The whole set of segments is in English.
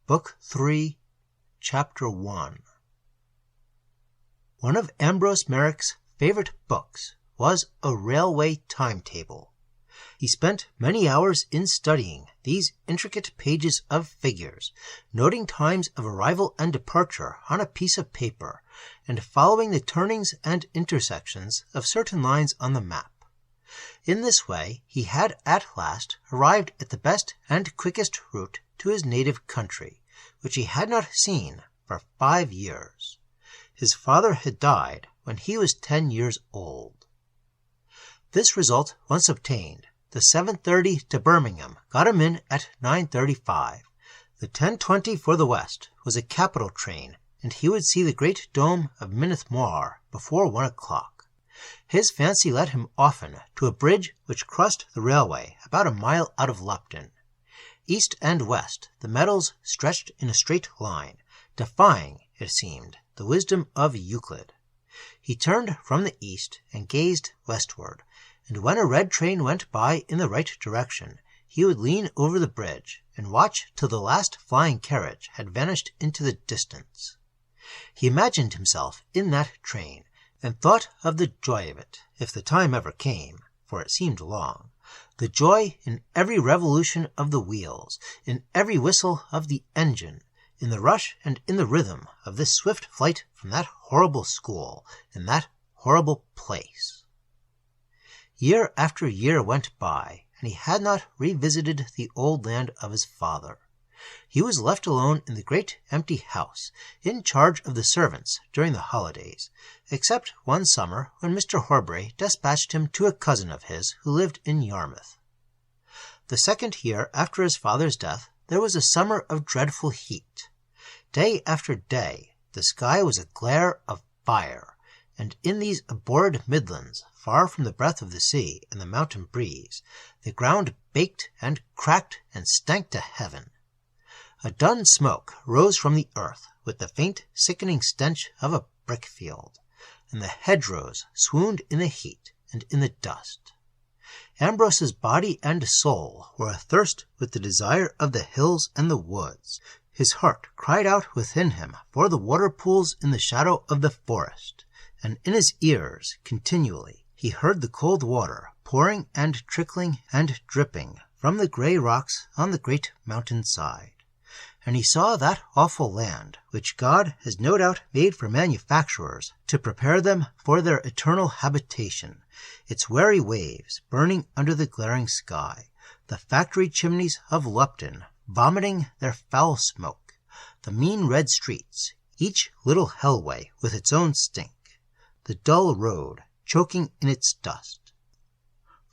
Book 3, Chapter 1. One of Ambrose Merrick's favorite books was A Railway Timetable. He spent many hours in studying these intricate pages of figures, noting times of arrival and departure on a piece of paper, and following the turnings and intersections of certain lines on the map. In this way he had at last arrived at the best and quickest route to his native country, which he had not seen for 5 years. His father had died when he was 10 years old. This result once obtained, the 7:30 to Birmingham got him in at 9:35. The 10:20 for the west was a capital train, and he would see the great dome of Mawr before 1 o'clock. His fancy led him often to a bridge which crossed the railway about a mile out of Lupton. East and west the meadows stretched in a straight line, defying, it seemed, the wisdom of Euclid. He turned from the east and gazed westward, and when a red train went by in the right direction, he would lean over the bridge and watch till the last flying carriage had vanished into the distance. He imagined himself in that train, and thought of the joy of it, if the time ever came, for it seemed long, the joy in every revolution of the wheels, in every whistle of the engine, in the rush and in the rhythm of this swift flight from that horrible school, in that horrible place. Year after year went by, and he had not revisited the old land of his father. He was left alone in the great empty house, in charge of the servants during the holidays, except one summer when Mr. Horbury despatched him to a cousin of his who lived in Yarmouth. The second year after his father's death there was a summer of dreadful heat. Day after day the sky was a glare of fire, and in these abhorred Midlands, far from the breath of the sea and the mountain breeze, the ground baked and cracked and stank to heaven. A dun smoke rose from the earth with the faint sickening stench of a brick-field, and the hedgerows swooned in the heat and in the dust. Ambrose's body and soul were athirst with the desire of the hills and the woods. His heart cried out within him for the water-pools in the shadow of the forest, and in his ears continually he heard the cold water pouring and trickling and dripping from the grey rocks on the great mountain side. And he saw that awful land, which God has no doubt made for manufacturers to prepare them for their eternal habitation, its weary waves burning under the glaring sky, the factory chimneys of Lupton vomiting their foul smoke, the mean red streets, each little hellway with its own stink, the dull road choking in its dust.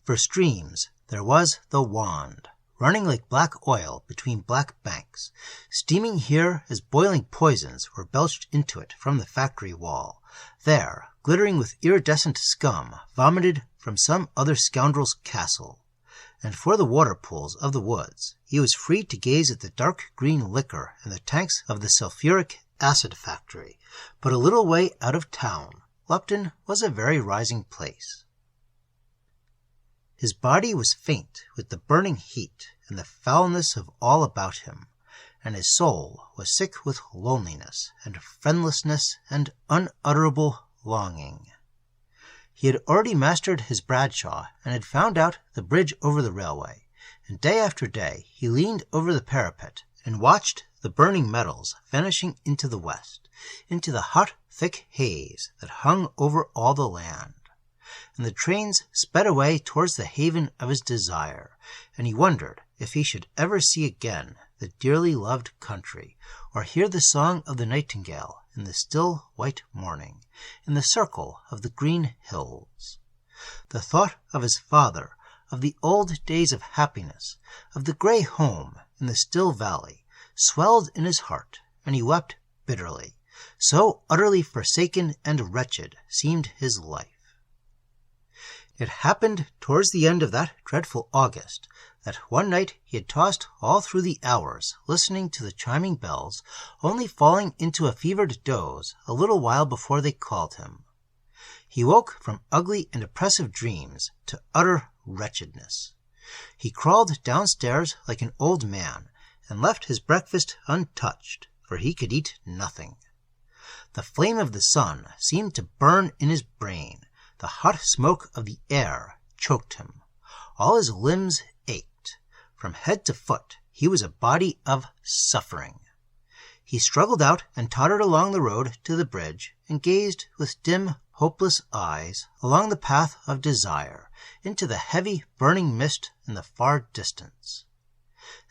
For streams there was the Wand, running like black oil between black banks, steaming here as boiling poisons were belched into it from the factory wall, there glittering with iridescent scum vomited from some other scoundrel's castle. And for the water-pools of the woods he was free to gaze at the dark green liquor in the tanks of the sulphuric acid factory, but a little way out of town Lupton was a very rising place. His body was faint with the burning heat and the foulness of all about him, and his soul was sick with loneliness and friendlessness and unutterable longing. He had already mastered his Bradshaw and had found out the bridge over the railway, and day after day he leaned over the parapet and watched the burning metals vanishing into the west, into the hot, thick haze that hung over all the land. And the trains sped away towards the haven of his desire, and he wondered if he should ever see again the dearly loved country, or hear the song of the nightingale in the still white morning, in the circle of the green hills. The thought of his father, of the old days of happiness, of the grey home in the still valley, swelled in his heart, and he wept bitterly, so utterly forsaken and wretched seemed his life. It happened towards the end of that dreadful August that one night he had tossed all through the hours listening to the chiming bells, only falling into a fevered doze a little while before they called him. He woke from ugly and oppressive dreams to utter wretchedness. He crawled downstairs like an old man, and left his breakfast untouched, for he could eat nothing. The flame of the sun seemed to burn in his brain. The hot smoke of the air choked him. All his limbs ached. From head to foot he was a body of suffering. He struggled out and tottered along the road to the bridge, and gazed with dim, hopeless eyes along the path of desire into the heavy, burning mist in the far distance.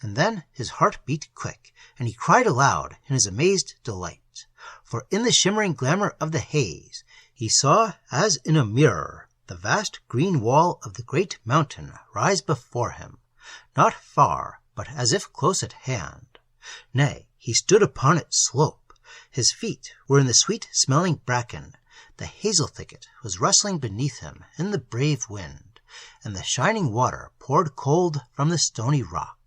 And then his heart beat quick, and he cried aloud in his amazed delight, for in the shimmering glamour of the haze he saw, as in a mirror, the vast green wall of the great mountain rise before him, not far, but as if close at hand. Nay, he stood upon its slope. His feet were in the sweet-smelling bracken. The hazel thicket was rustling beneath him in the brave wind, and the shining water poured cold from the stony rock.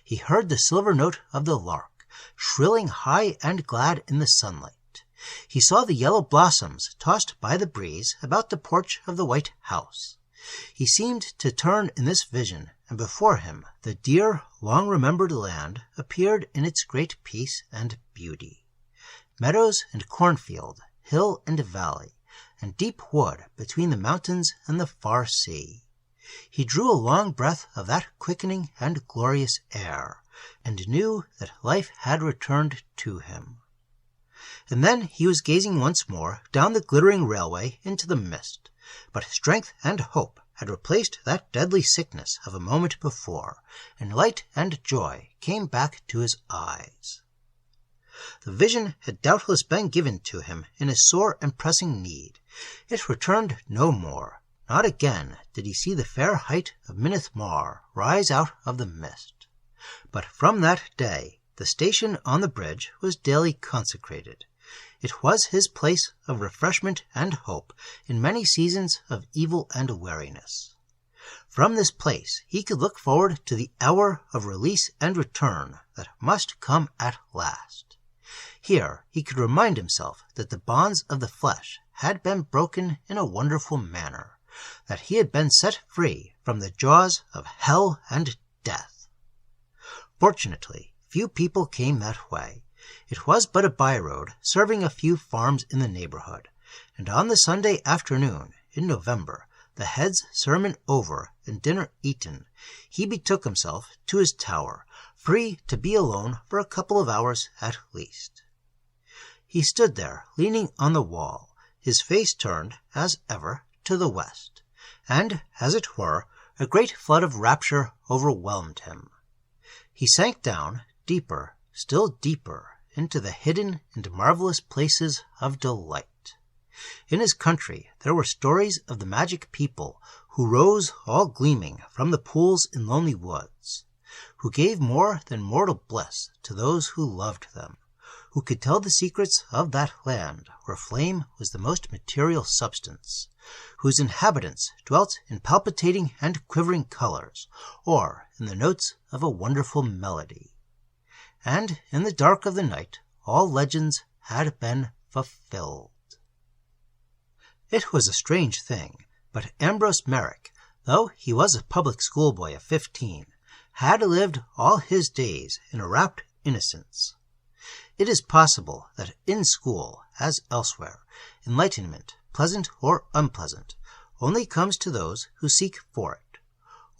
He heard the silver note of the lark, shrilling high and glad in the sunlight. He saw the yellow blossoms tossed by the breeze about the porch of the white house. He seemed to turn in this vision, and before him the dear, long-remembered land appeared in its great peace and beauty. Meadows and cornfield, hill and valley, and deep wood between the mountains and the far sea. He drew a long breath of that quickening and glorious air, and knew that life had returned to him. And then he was gazing once more down the glittering railway into the mist, but strength and hope had replaced that deadly sickness of a moment before, and light and joy came back to his eyes. The vision had doubtless been given to him in a sore and pressing need. It returned no more. Not again did he see the fair height of Mawr rise out of the mist. But from that day the station on the bridge was daily consecrated. It was his place of refreshment and hope in many seasons of evil and weariness. From this place he could look forward to the hour of release and return that must come at last. Here he could remind himself that the bonds of the flesh had been broken in a wonderful manner, that he had been set free from the jaws of hell and death. Fortunately, few people came that way. It was but a by-road, serving a few farms in the neighborhood, and on the Sunday afternoon, in November, the head's sermon over and dinner eaten, he betook himself to his tower, free to be alone for a couple of hours at least. He stood there, leaning on the wall, his face turned, as ever, to the west, and, as it were, a great flood of rapture overwhelmed him. He sank down, deeper, still deeper, into the hidden and marvelous places of delight. In his country there were stories of the magic people who rose all gleaming from the pools in lonely woods, who gave more than mortal bliss to those who loved them, who could tell the secrets of that land where flame was the most material substance, whose inhabitants dwelt in palpitating and quivering colors, or in the notes of a wonderful melody. And in the dark of the night all legends had been fulfilled. It was a strange thing, but Ambrose Merrick, though he was a public schoolboy of 15, had lived all his days in a rapt innocence. It is possible that in school, as elsewhere, enlightenment, pleasant or unpleasant, only comes to those who seek for it.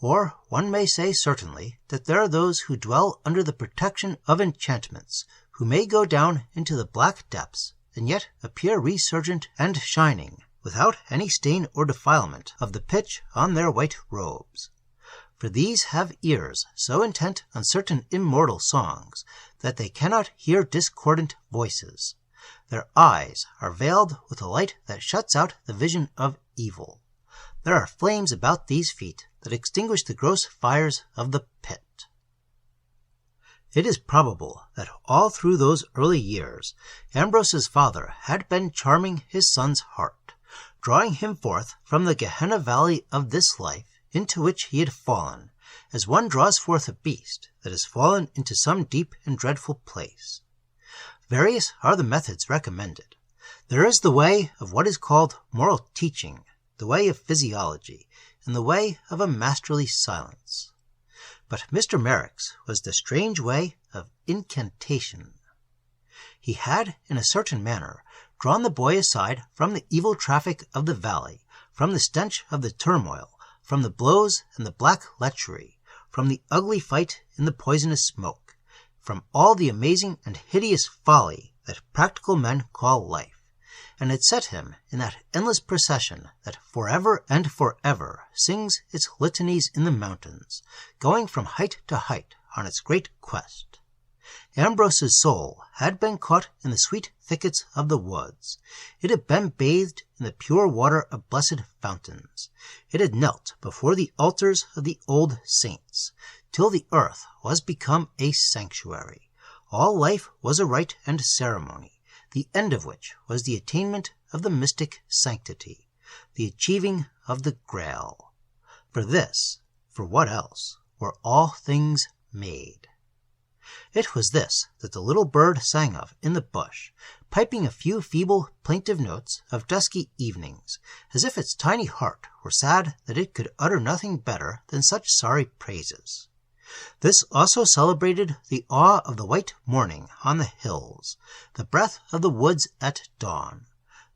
Or one may say certainly that there are those who dwell under the protection of enchantments, who may go down into the black depths, and yet appear resurgent and shining, without any stain or defilement of the pitch on their white robes. For these have ears so intent on certain immortal songs that they cannot hear discordant voices. Their eyes are veiled with a light that shuts out the vision of evil. There are flames about these feet that extinguish the gross fires of the pit. It is probable that all through those early years Ambrose's father had been charming his son's heart, drawing him forth from the Gehenna valley of this life into which he had fallen, as one draws forth a beast that has fallen into some deep and dreadful place. Various are the methods recommended. There is the way of what is called moral teaching, the way of physiology, and the way of a masterly silence. But Mr. Merrick's was the strange way of incantation. He had, in a certain manner, drawn the boy aside from the evil traffic of the valley, from the stench of the turmoil, from the blows and the black lechery, from the ugly fight in the poisonous smoke, from all the amazing and hideous folly that practical men call life, and had set him in that endless procession that forever and forever sings its litanies in the mountains, going from height to height on its great quest. Ambrose's soul had been caught in the sweet thickets of the woods. It had been bathed in the pure water of blessed fountains. It had knelt before the altars of the old saints, till the earth was become a sanctuary. All life was a rite and ceremony, the end of which was the attainment of the mystic sanctity, the achieving of the Grail. For this, for what else, were all things made. It was this that the little bird sang of in the bush, piping a few feeble, plaintive notes of dusky evenings, as if its tiny heart were sad that it could utter nothing better than such sorry praises. This also celebrated the awe of the white morning on the hills, the breath of the woods at dawn.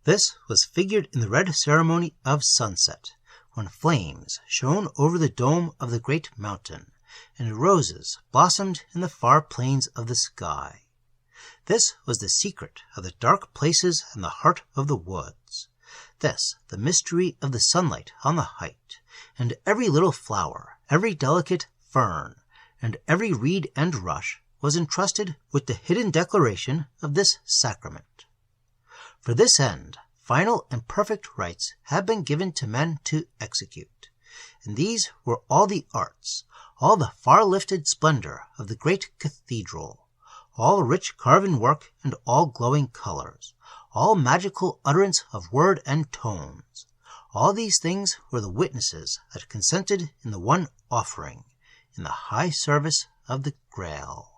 This was figured in the red ceremony of sunset, when flames shone over the dome of the great mountain, and roses blossomed in the far plains of the sky. This was the secret of the dark places and the heart of the woods. This, the mystery of the sunlight on the height, and every little flower, every delicate fern, and every reed and rush was entrusted with the hidden declaration of this sacrament. For this end, final and perfect rites had been given to men to execute, and these were all the arts, all the far-lifted splendor of the great cathedral, all rich carven work and all glowing colors, all magical utterance of word and tones. All these things were the witnesses that consented in the one offering, in the high service of the Grail.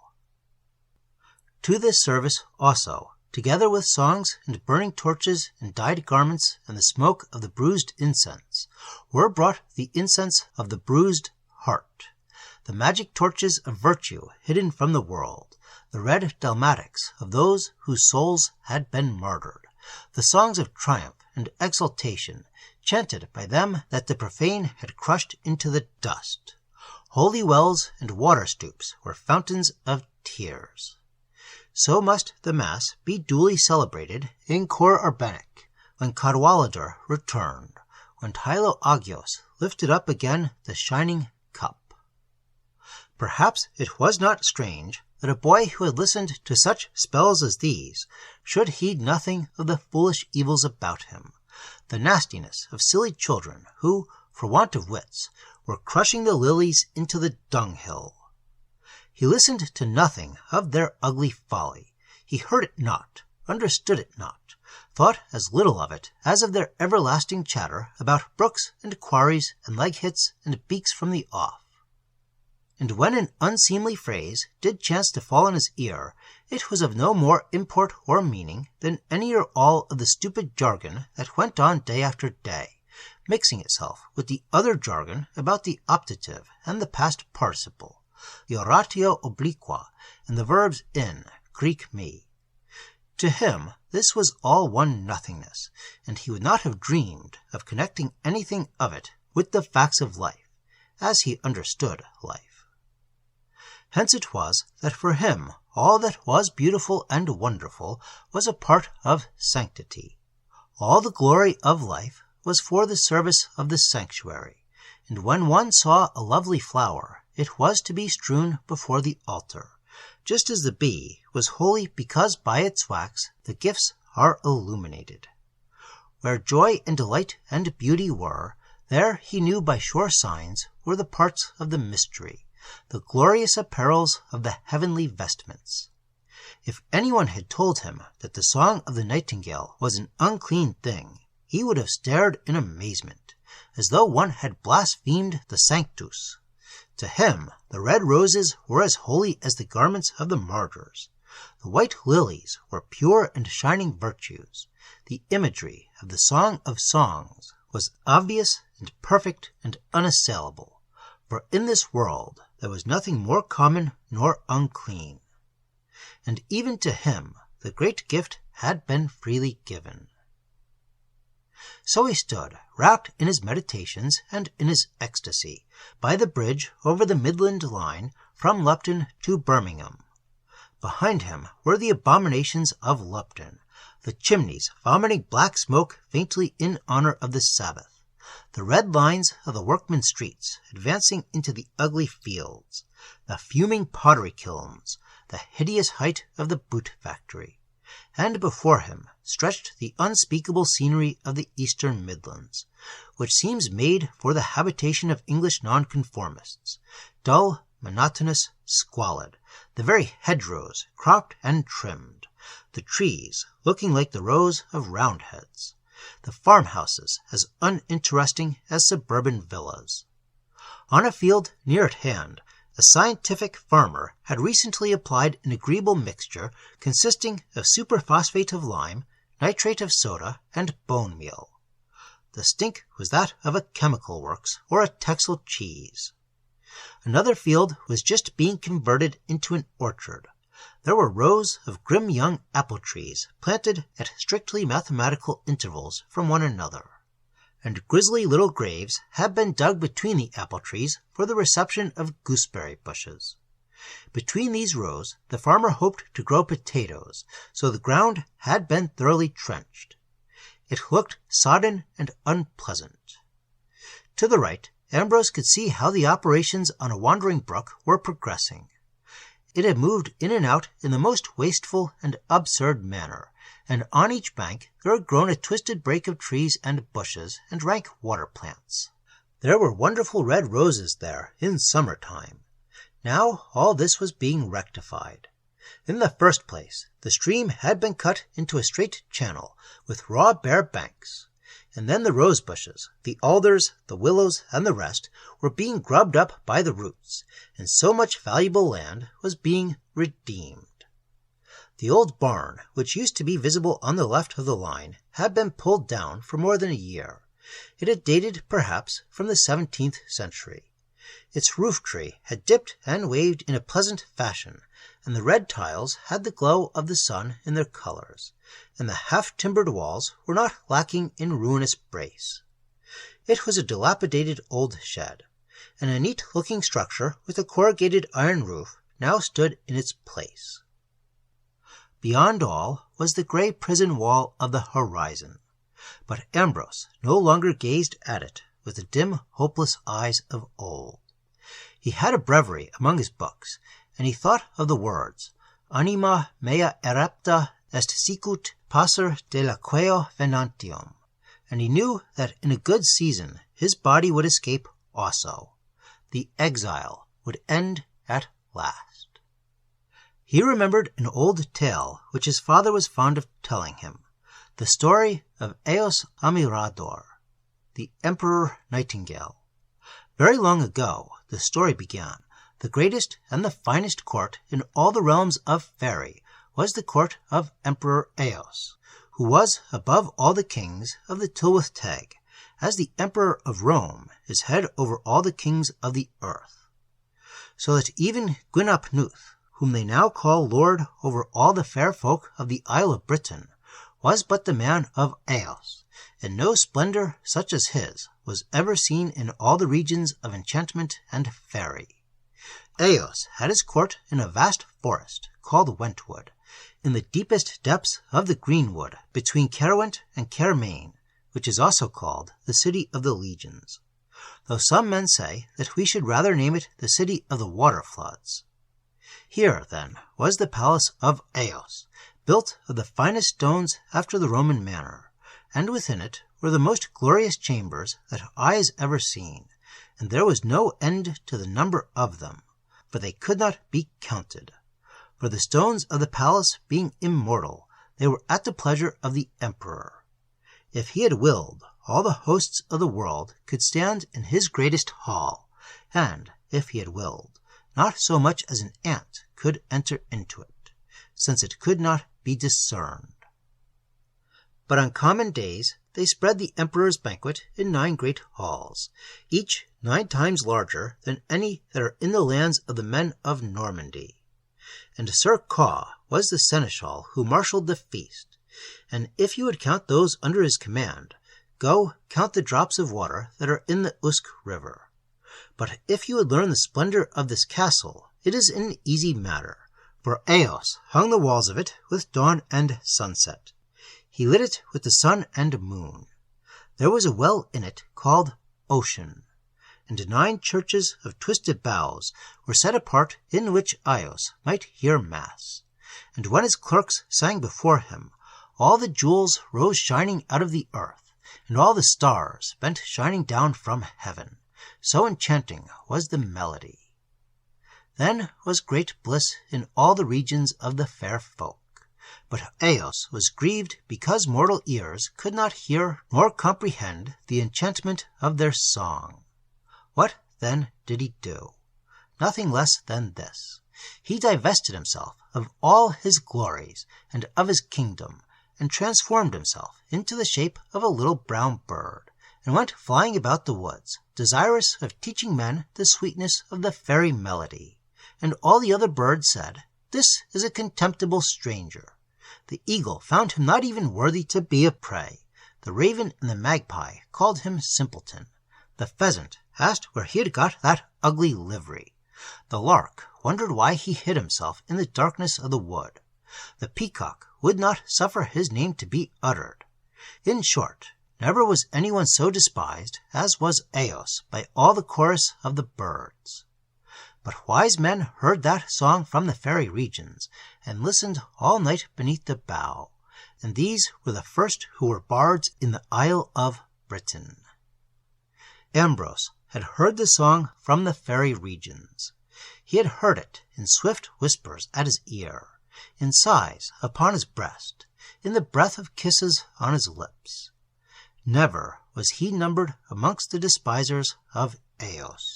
To this service also, together with songs and burning torches and dyed garments and the smoke of the bruised incense, were brought the incense of the bruised heart, the magic torches of virtue hidden from the world, the red dalmatics of those whose souls had been martyred, the songs of triumph and exultation chanted by them that the profane had crushed into the dust. Holy wells and water stoups were fountains of tears. So must the Mass be duly celebrated in Cor-arbennic, when Cadwaladr returned, when Tylo Agios lifted up again the shining cup. Perhaps it was not strange that a boy who had listened to such spells as these should heed nothing of the foolish evils about him, the nastiness of silly children who, for want of wits, were crushing the lilies into the dunghill. He listened to nothing of their ugly folly. He heard it not, understood it not, thought as little of it as of their everlasting chatter about brooks and quarries and leg-hits and beaks from the off. And when an unseemly phrase did chance to fall on his ear, it was of no more import or meaning than any or all of the stupid jargon that went on day after day, mixing itself with the other jargon about the optative and the past participle, the oratio obliqua, and the verbs in, Greek me. To him this was all one nothingness, and he would not have dreamed of connecting anything of it with the facts of life, as he understood life. Hence it was that for him all that was beautiful and wonderful was a part of sanctity. All the glory of life was for the service of the sanctuary, and when one saw a lovely flower, it was to be strewn before the altar, just as the bee was holy because by its wax the gifts are illuminated. Where joy and delight and beauty were, there he knew by sure signs were the parts of the mystery, the glorious apparels of the heavenly vestments. If anyone had told him that the song of the nightingale was an unclean thing, he would have stared in amazement, as though one had blasphemed the Sanctus. To him the red roses were as holy as the garments of the martyrs. The white lilies were pure and shining virtues. The imagery of the Song of Songs was obvious and perfect and unassailable, for in this world there was nothing more common nor unclean. And even to him the great gift had been freely given. So he stood, wrapped in his meditations and in his ecstasy, by the bridge over the Midland line from Lupton to Birmingham. Behind him were the abominations of Lupton, the chimneys vomiting black smoke faintly in honor of the Sabbath, the red lines of the workmen's streets advancing into the ugly fields, the fuming pottery kilns, the hideous height of the boot factory, and before him stretched the unspeakable scenery of the Eastern Midlands, which seems made for the habitation of English nonconformists, dull, monotonous, squalid, the very hedgerows cropped and trimmed, the trees looking like the rows of Roundheads, the farmhouses as uninteresting as suburban villas. On a field near at hand, a scientific farmer had recently applied an agreeable mixture consisting of superphosphate of lime, nitrate of soda, and bone meal. The stink was that of a chemical works or a Texel cheese. Another field was just being converted into an orchard. There were rows of grim young apple trees planted at strictly mathematical intervals from one another, and grisly little graves had been dug between the apple trees for the reception of gooseberry bushes. Between these rows the farmer hoped to grow potatoes, so the ground had been thoroughly trenched. It looked sodden and unpleasant. To the right, Ambrose could see how the operations on a wandering brook were progressing. It had moved in and out in the most wasteful and absurd manner, and on each bank there had grown a twisted brake of trees and bushes and rank water plants. There were wonderful red roses there in summer-time. Now all this was being rectified. In the first place, the stream had been cut into a straight channel with raw bare banks, and then the rose bushes, the alders, the willows, and the rest were being grubbed up by the roots, and so much valuable land was being redeemed. The old barn, which used to be visible on the left of the line, had been pulled down for more than a year. It had dated, perhaps, from the 17th century. Its roof tree had dipped and waved in a pleasant fashion, and the red tiles had the glow of the sun in their colors, and the half-timbered walls were not lacking in ruinous brace. It was a dilapidated old shed, and a neat-looking structure with a corrugated iron roof now stood in its place. Beyond all was the grey prison wall of the horizon, but Ambrose no longer gazed at it with the dim, hopeless eyes of old. He had a breviary among his books, and he thought of the words, Anima mea erepta est sicut passer de laqueo venantium, and he knew that in a good season his body would escape also. The exile would end at last. He remembered an old tale which his father was fond of telling him, the story of Eos Amirador, the Emperor Nightingale. Very long ago, the story began, the greatest and the finest court in all the realms of Faery was the court of Emperor Eos, who was above all the kings of the Tylwyth Teg, as the Emperor of Rome is head over all the kings of the earth. So that even Gwynedd, whom they now call lord over all the fair folk of the Isle of Britain, was but the man of Eos, and no splendor such as his was ever seen in all the regions of enchantment and faery. Eos had his court in a vast forest called Wentwood, in the deepest depths of the greenwood between Cerwent and Cermain, which is also called the City of the Legions, though some men say that we should rather name it the City of the Waterfloods. Here, then, was the palace of Eos, built of the finest stones after the Roman manner, and within it were the most glorious chambers that eyes ever seen, and there was no end to the number of them, for they could not be counted. For the stones of the palace being immortal, they were at the pleasure of the emperor. If he had willed, all the hosts of the world could stand in his greatest hall, and, if he had willed, not so much as an ant could enter into it, since it could not be discerned. But on common days they spread the emperor's banquet in 9 great halls, each 9 times larger than any that are in the lands of the men of Normandy. And Sir Caw was the seneschal who marshalled the feast, and if you would count those under his command, go count the drops of water that are in the Usk river. But if you would learn the splendor of this castle, it is an easy matter, for Eos hung the walls of it with dawn and sunset. He lit it with the sun and moon. There was a well in it called Ocean, and 9 churches of twisted boughs were set apart in which Eos might hear mass. And when his clerks sang before him, all the jewels rose shining out of the earth, and all the stars bent shining down from heaven. So enchanting was the melody. Then was great bliss in all the regions of the fair folk. But Eos was grieved because mortal ears could not hear nor comprehend the enchantment of their song. What, then, did he do? Nothing less than this. He divested himself of all his glories and of his kingdom, and transformed himself into the shape of a little brown bird, and went flying about the woods, desirous of teaching men the sweetness of the fairy melody. And all the other birds said, "This is a contemptible stranger." The eagle found him not even worthy to be a prey. The raven and the magpie called him simpleton. The pheasant asked where he had got that ugly livery. The lark wondered why he hid himself in the darkness of the wood. The peacock would not suffer his name to be uttered. In short, never was anyone so despised as was Eos by all the chorus of the birds. But wise men heard that song from the fairy regions, and listened all night beneath the bough, and these were the first who were bards in the Isle of Britain. Ambrose had heard the song from the fairy regions. He had heard it in swift whispers at his ear, in sighs upon his breast, in the breath of kisses on his lips. Never was he numbered amongst the despisers of Eos.